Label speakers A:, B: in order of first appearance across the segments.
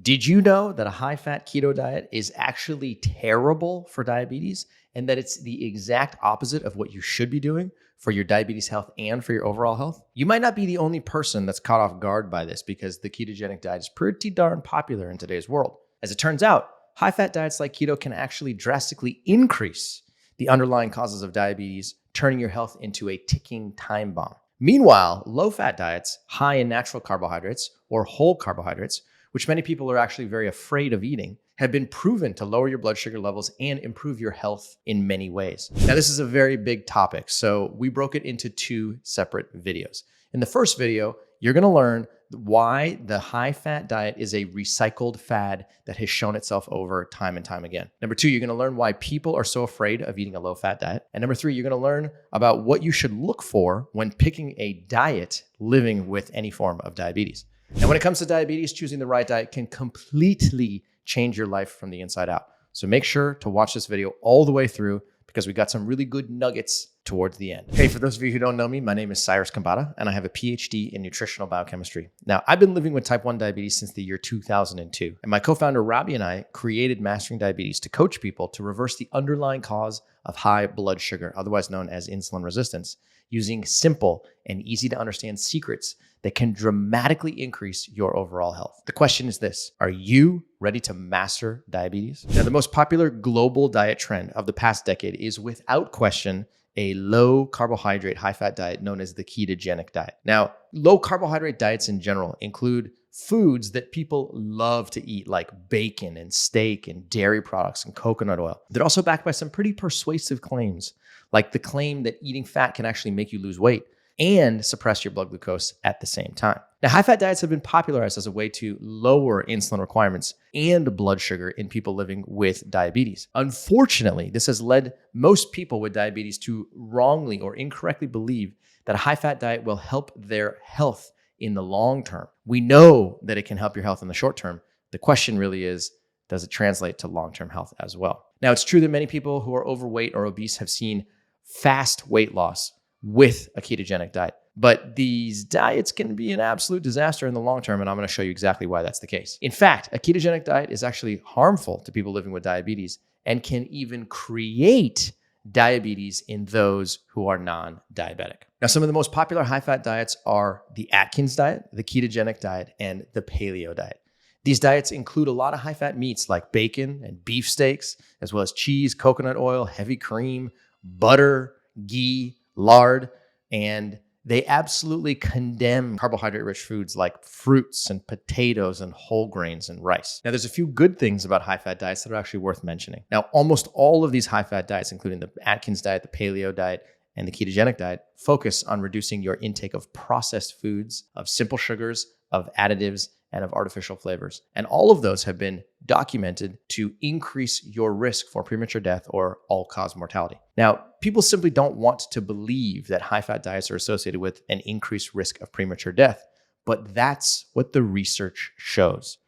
A: Did you know that a high-fat keto diet is actually terrible for diabetes and that it's the exact opposite of what you should be doing for your diabetes health and for your overall health? You might not be the only person that's caught off guard by this because the ketogenic diet is pretty darn popular in today's world. As it turns out, high-fat diets like keto can actually drastically increase the underlying causes of diabetes, turning your health into a ticking time bomb. Meanwhile, low-fat diets, high in natural carbohydrates or whole carbohydrates, which many people are actually very afraid of eating, have been proven to lower your blood sugar levels and improve your health in many ways. Now, this is a very big topic, so we broke it into two separate videos. In the first video, you're going to learn why the high-fat diet is a recycled fad that has shown itself over time and time again. Number two, you're going to learn why people are so afraid of eating a low-fat diet. And number three, you're going to learn about what you should look for when picking a diet living with any form of diabetes. Now, when it comes to diabetes, choosing the right diet can completely change your life from the inside out. So make sure to watch this video all the way through because we got some really good nuggets towards the end. Hey, for those of you who don't know me, my name is Cyrus Khambatta, and I have a PhD in nutritional biochemistry. Now, I've been living with type 1 diabetes since the year 2002, and my co-founder Robbie and I created Mastering Diabetes to coach people to reverse the underlying cause of high blood sugar, otherwise known as insulin resistance, using simple and easy to understand secrets that can dramatically increase your overall health. The question is this: are you ready to master diabetes? Now, the most popular global diet trend of the past decade is without question a low carbohydrate, high fat diet known as the ketogenic diet. Now, low carbohydrate diets in general include foods that people love to eat, like bacon and steak and dairy products and coconut oil. They're also backed by some pretty persuasive claims, like the claim that eating fat can actually make you lose weight and suppress your blood glucose at the same time. Now, high-fat diets have been popularized as a way to lower insulin requirements and blood sugar in people living with diabetes. Unfortunately, this has led most people with diabetes to wrongly or incorrectly believe that a high-fat diet will help their health in the long term. We know that it can help your health in the short term. The question really is, does it translate to long-term health as well? Now, it's true that many people who are overweight or obese have seen fast weight loss with a ketogenic diet. But these diets can be an absolute disaster in the long term, and I'm going to show you exactly why that's the case. In fact, a ketogenic diet is actually harmful to people living with diabetes and can even create diabetes in those who are non-diabetic. Now, some of the most popular high-fat diets are the Atkins diet, the ketogenic diet, and the paleo diet. These diets include a lot of high-fat meats like bacon and beef steaks, as well as cheese, coconut oil, heavy cream, butter, ghee, lard, and they absolutely condemn carbohydrate-rich foods like fruits and potatoes and whole grains and rice. Now, there's a few good things about high-fat diets that are actually worth mentioning. Now, almost all of these high-fat diets, including the Atkins diet, the paleo diet, and the ketogenic diet, focus on reducing your intake of processed foods, of simple sugars, of additives, and of artificial flavors. And all of those have been documented to increase your risk for premature death or all-cause mortality. Now, people simply don't want to believe that high-fat diets are associated with an increased risk of premature death, but that's what the research shows.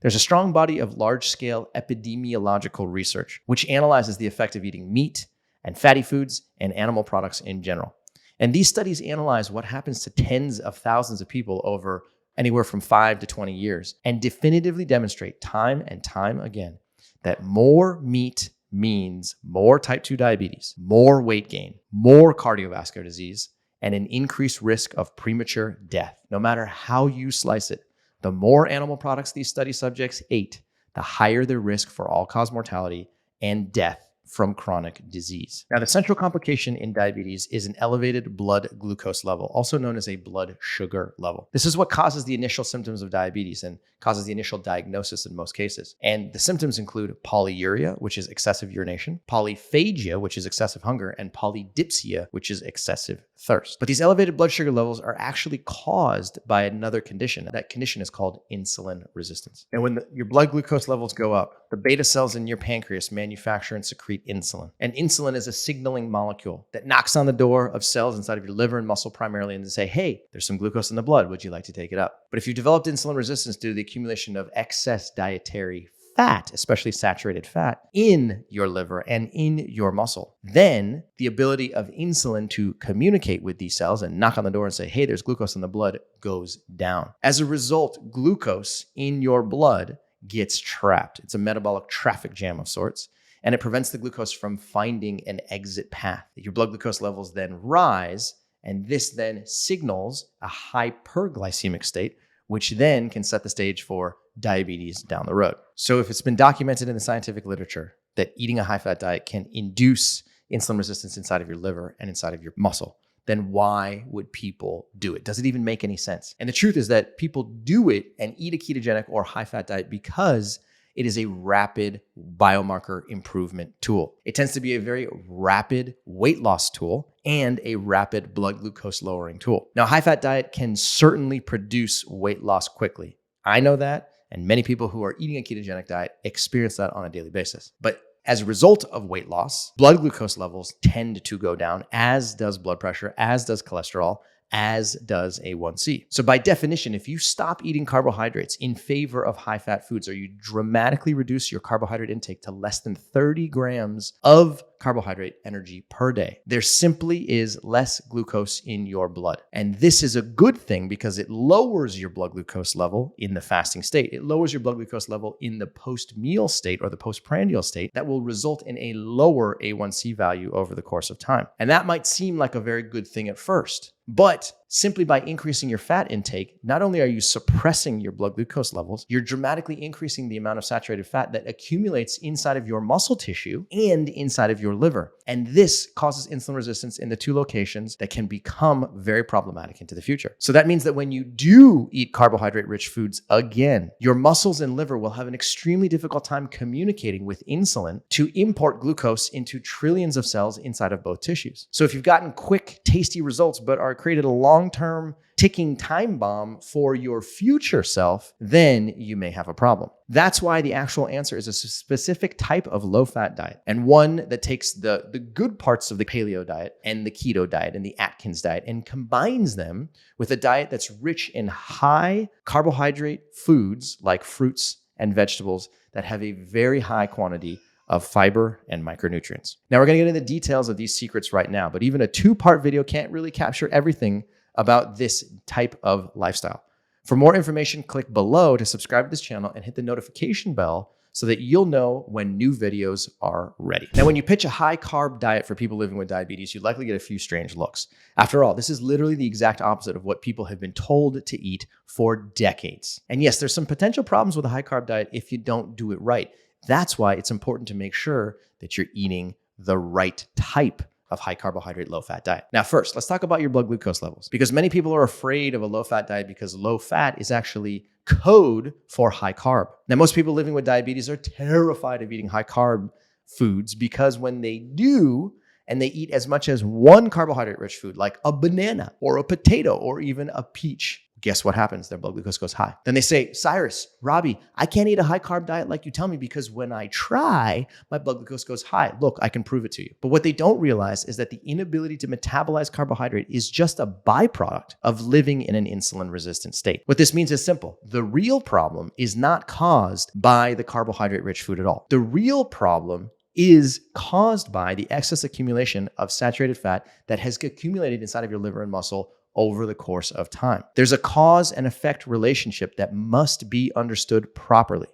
A: There's a strong body of large-scale epidemiological research, which analyzes the effect of eating meat and fatty foods and animal products in general. And these studies analyze what happens to tens of thousands of people over anywhere from 5 to 20 years, and definitively demonstrate time and time again that more meat means more type 2 diabetes, more weight gain, more cardiovascular disease, and an increased risk of premature death. No matter how you slice it, the more animal products these study subjects ate, the higher their risk for all-cause mortality and death from chronic disease. Now, the central complication in diabetes is an elevated blood glucose level, also known as a blood sugar level. This is what causes the initial symptoms of diabetes and causes the initial diagnosis in most cases. And the symptoms include polyuria, which is excessive urination, polyphagia, which is excessive hunger, and polydipsia, which is excessive thirst. But these elevated blood sugar levels are actually caused by another condition. That condition is called insulin resistance. And when your blood glucose levels go up, the beta cells in your pancreas manufacture and secrete insulin. And insulin is a signaling molecule that knocks on the door of cells inside of your liver and muscle primarily and to say, hey, there's some glucose in the blood. Would you like to take it up? But if you've developed insulin resistance due to the accumulation of excess dietary fat, especially saturated fat, in your liver and in your muscle, then the ability of insulin to communicate with these cells and knock on the door and say, hey, there's glucose in the blood goes down. As a result, glucose in your blood gets trapped. It's a metabolic traffic jam of sorts, and it prevents the glucose from finding an exit path. Your blood glucose levels then rise, and this then signals a hyperglycemic state, which then can set the stage for diabetes down the road. So if it's been documented in the scientific literature that eating a high-fat diet can induce insulin resistance inside of your liver and inside of your muscle, then why would people do it? Does it even make any sense? And the truth is that people do it and eat a ketogenic or high-fat diet because it is a rapid biomarker improvement tool. It tends to be a very rapid weight loss tool and a rapid blood glucose lowering tool. Now, high-fat diet can certainly produce weight loss quickly. I know that, and many people who are eating a ketogenic diet experience that on a daily basis. But as a result of weight loss, blood glucose levels tend to go down, as does blood pressure, as does cholesterol, as does A1C. So by definition, if you stop eating carbohydrates in favor of high-fat foods, or you dramatically reduce your carbohydrate intake to less than 30 grams of carbohydrate energy per day, there simply is less glucose in your blood. And this is a good thing because it lowers your blood glucose level in the fasting state. It lowers your blood glucose level in the post-meal state or the postprandial state that will result in a lower A1C value over the course of time. And that might seem like a very good thing at first, but simply by increasing your fat intake, not only are you suppressing your blood glucose levels, you're dramatically increasing the amount of saturated fat that accumulates inside of your muscle tissue and inside of your liver. And this causes insulin resistance in the two locations that can become very problematic into the future. So that means that when you do eat carbohydrate-rich foods again, your muscles and liver will have an extremely difficult time communicating with insulin to import glucose into trillions of cells inside of both tissues. So if you've gotten quick, tasty results, but are created a long-term ticking time bomb for your future self, then you may have a problem. That's why the actual answer is a specific type of low-fat diet, and one that takes the good parts of the paleo diet and the keto diet and the Atkins diet and combines them with a diet that's rich in high carbohydrate foods like fruits and vegetables that have a very high quantity of fiber and micronutrients. Now, we're going to get into the details of these secrets right now, but even a two-part video can't really capture everything about this type of lifestyle. For more information, click below to subscribe to this channel and hit the notification bell so that you'll know when new videos are ready. Now, when you pitch a high-carb diet for people living with diabetes, you likely get a few strange looks. After all, this is literally the exact opposite of what people have been told to eat for decades. And yes, there's some potential problems with a high-carb diet if you don't do it right. That's why it's important to make sure that you're eating the right type of high carbohydrate, low fat diet. Now, first, let's talk about your blood glucose levels, because many people are afraid of a low fat diet because low fat is actually code for high carb. Now, most people living with diabetes are terrified of eating high carb foods because when they do, and they eat as much as one carbohydrate rich food like a banana or a potato or even a peach, guess what happens? Their blood glucose goes high. Then they say, Cyrus, Robbie, I can't eat a high carb diet like you tell me because when I try, my blood glucose goes high. Look, I can prove it to you. But what they don't realize is that the inability to metabolize carbohydrate is just a byproduct of living in an insulin resistant state. What this means is simple. The real problem is not caused by the carbohydrate rich food at all. The real problem is caused by the excess accumulation of saturated fat that has accumulated inside of your liver and muscle over the course of time. There's a cause and effect relationship that must be understood properly.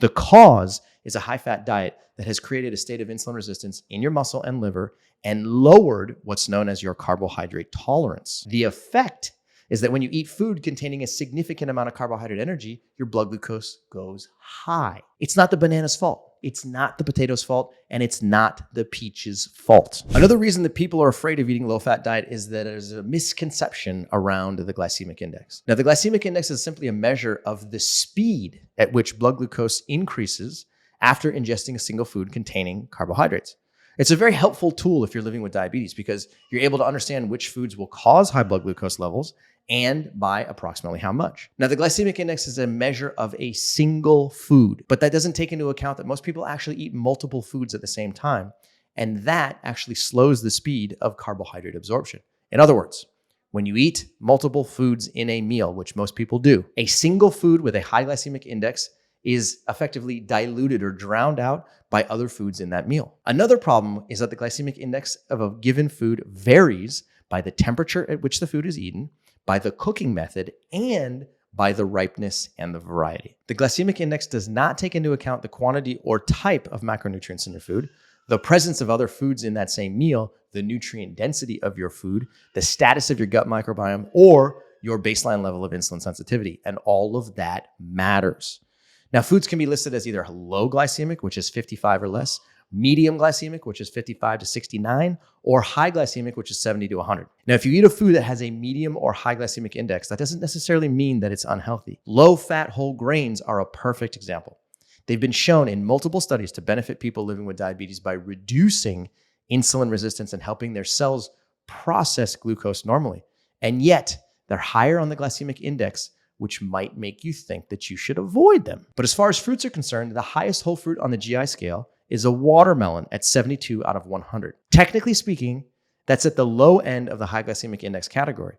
A: The cause is a high-fat diet that has created a state of insulin resistance in your muscle and liver and lowered what's known as your carbohydrate tolerance. The effect is that when you eat food containing a significant amount of carbohydrate energy, your blood glucose goes high. It's not the banana's fault. It's not the potato's fault, and it's not the peach's fault. Another reason that people are afraid of eating a low-fat diet is that there's a misconception around the glycemic index. Now, the glycemic index is simply a measure of the speed at which blood glucose increases after ingesting a single food containing carbohydrates. It's a very helpful tool if you're living with diabetes because you're able to understand which foods will cause high blood glucose levels and by approximately how much. Now, the glycemic index is a measure of a single food, but that doesn't take into account that most people actually eat multiple foods at the same time, and that actually slows the speed of carbohydrate absorption. In other words, when you eat multiple foods in a meal, which most people do, a single food with a high glycemic index is effectively diluted or drowned out by other foods in that meal. Another problem is that the glycemic index of a given food varies by the temperature at which the food is eaten, by the cooking method, and by the ripeness and the variety. The glycemic index does not take into account the quantity or type of macronutrients in your food, the presence of other foods in that same meal, the nutrient density of your food, the status of your gut microbiome, or your baseline level of insulin sensitivity. And all of that matters. Now, foods can be listed as either low glycemic, which is 55 or less, medium glycemic, which is 55 to 69, or high glycemic, which is 70 to 100. Now, if you eat a food that has a medium or high glycemic index, that doesn't necessarily mean that it's unhealthy. Low-fat whole grains are a perfect example. They've been shown in multiple studies to benefit people living with diabetes by reducing insulin resistance and helping their cells process glucose normally. And yet, they're higher on the glycemic index, which might make you think that you should avoid them. But as far as fruits are concerned, the highest whole fruit on the GI scale is a watermelon at 72 out of 100. Technically speaking, that's at the low end of the high glycemic index category.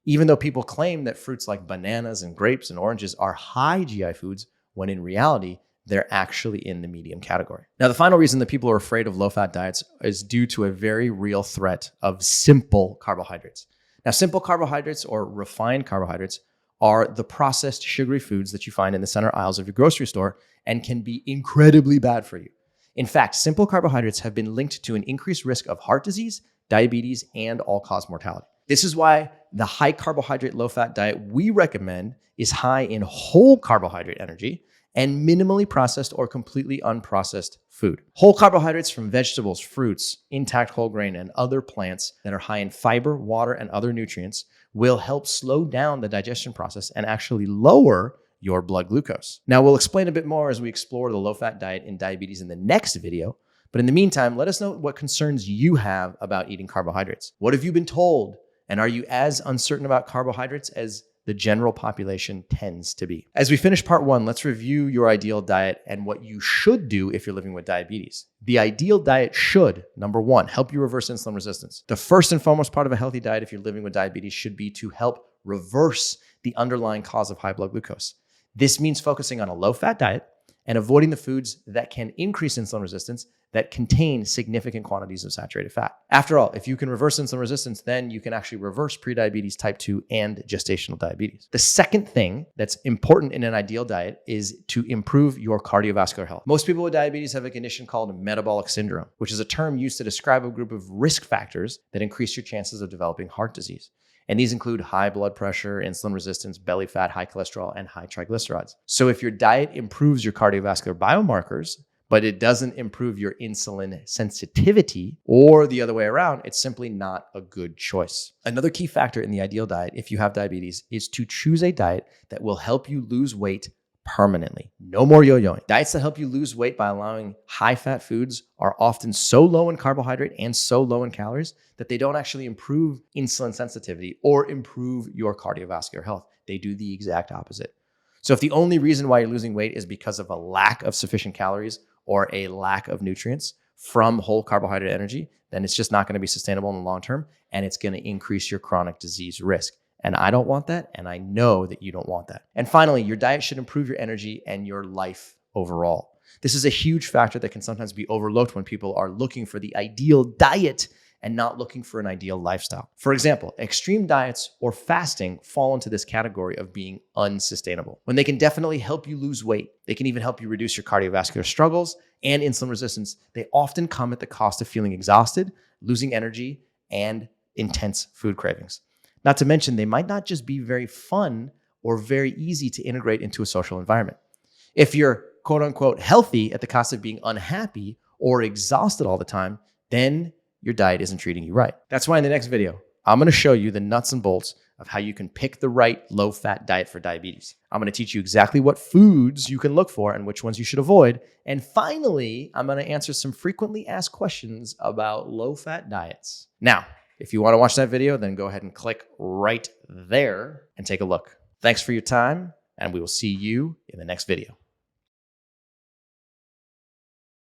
A: Even though people claim that fruits like bananas and grapes and oranges are high GI foods, when in reality, they're actually in the medium category. Now, the final reason that people are afraid of low-fat diets is due to a very real threat of simple carbohydrates. Now, simple carbohydrates or refined carbohydrates are the processed sugary foods that you find in the center aisles of your grocery store and can be incredibly bad for you. In fact, simple carbohydrates have been linked to an increased risk of heart disease, diabetes, and all-cause mortality. This is why the high carbohydrate, low-fat diet we recommend is high in whole carbohydrate energy and minimally processed or completely unprocessed food. Whole carbohydrates from vegetables, fruits, intact whole grain, and other plants that are high in fiber, water, and other nutrients will help slow down the digestion process and actually lower your blood glucose. Now, we'll explain a bit more as we explore the low-fat diet in diabetes in the next video. But in the meantime, let us know what concerns you have about eating carbohydrates. What have you been told? And are you as uncertain about carbohydrates as the general population tends to be? As we finish part one, let's review your ideal diet and what you should do if you're living with diabetes. The ideal diet should, number one, help you reverse insulin resistance. The first and foremost part of a healthy diet if you're living with diabetes should be to help reverse the underlying cause of high blood glucose. This means focusing on a low-fat diet and avoiding the foods that can increase insulin resistance that contain significant quantities of saturated fat. After all, if you can reverse insulin resistance, then you can actually reverse prediabetes type 2 and gestational diabetes. The second thing that's important in an ideal diet is to improve your cardiovascular health. Most people with diabetes have a condition called metabolic syndrome, which is a term used to describe a group of risk factors that increase your chances of developing heart disease. And these include high blood pressure, insulin resistance, belly fat, high cholesterol, and high triglycerides. So if your diet improves your cardiovascular biomarkers, but it doesn't improve your insulin sensitivity, or the other way around, it's simply not a good choice. Another key factor in the ideal diet, if you have diabetes, is to choose a diet that will help you lose weight permanently. No more yo-yoing. Diets that help you lose weight by allowing high-fat foods are often so low in carbohydrate and so low in calories that they don't actually improve insulin sensitivity or improve your cardiovascular health. They do the exact opposite. So if the only reason why you're losing weight is because of a lack of sufficient calories or a lack of nutrients from whole carbohydrate energy, then it's just not going to be sustainable in the long term, and it's going to increase your chronic disease risk. And I don't want that, and I know that you don't want that. And finally, your diet should improve your energy and your life overall. This is a huge factor that can sometimes be overlooked when people are looking for the ideal diet and not looking for an ideal lifestyle. For example, extreme diets or fasting fall into this category of being unsustainable. When they can definitely help you lose weight, they can even help you reduce your cardiovascular struggles and insulin resistance, they often come at the cost of feeling exhausted, losing energy, and intense food cravings. Not to mention, they might not just be very fun or very easy to integrate into a social environment. If you're quote unquote healthy at the cost of being unhappy or exhausted all the time, then your diet isn't treating you right. That's why in the next video, I'm going to show you the nuts and bolts of how you can pick the right low-fat diet for diabetes. I'm going to teach you exactly what foods you can look for and which ones you should avoid. And finally, I'm going to answer some frequently asked questions about low-fat diets. Now, if you want to watch that video, then go ahead and click right there and take a look. Thanks for your time, and we will see you in the next video.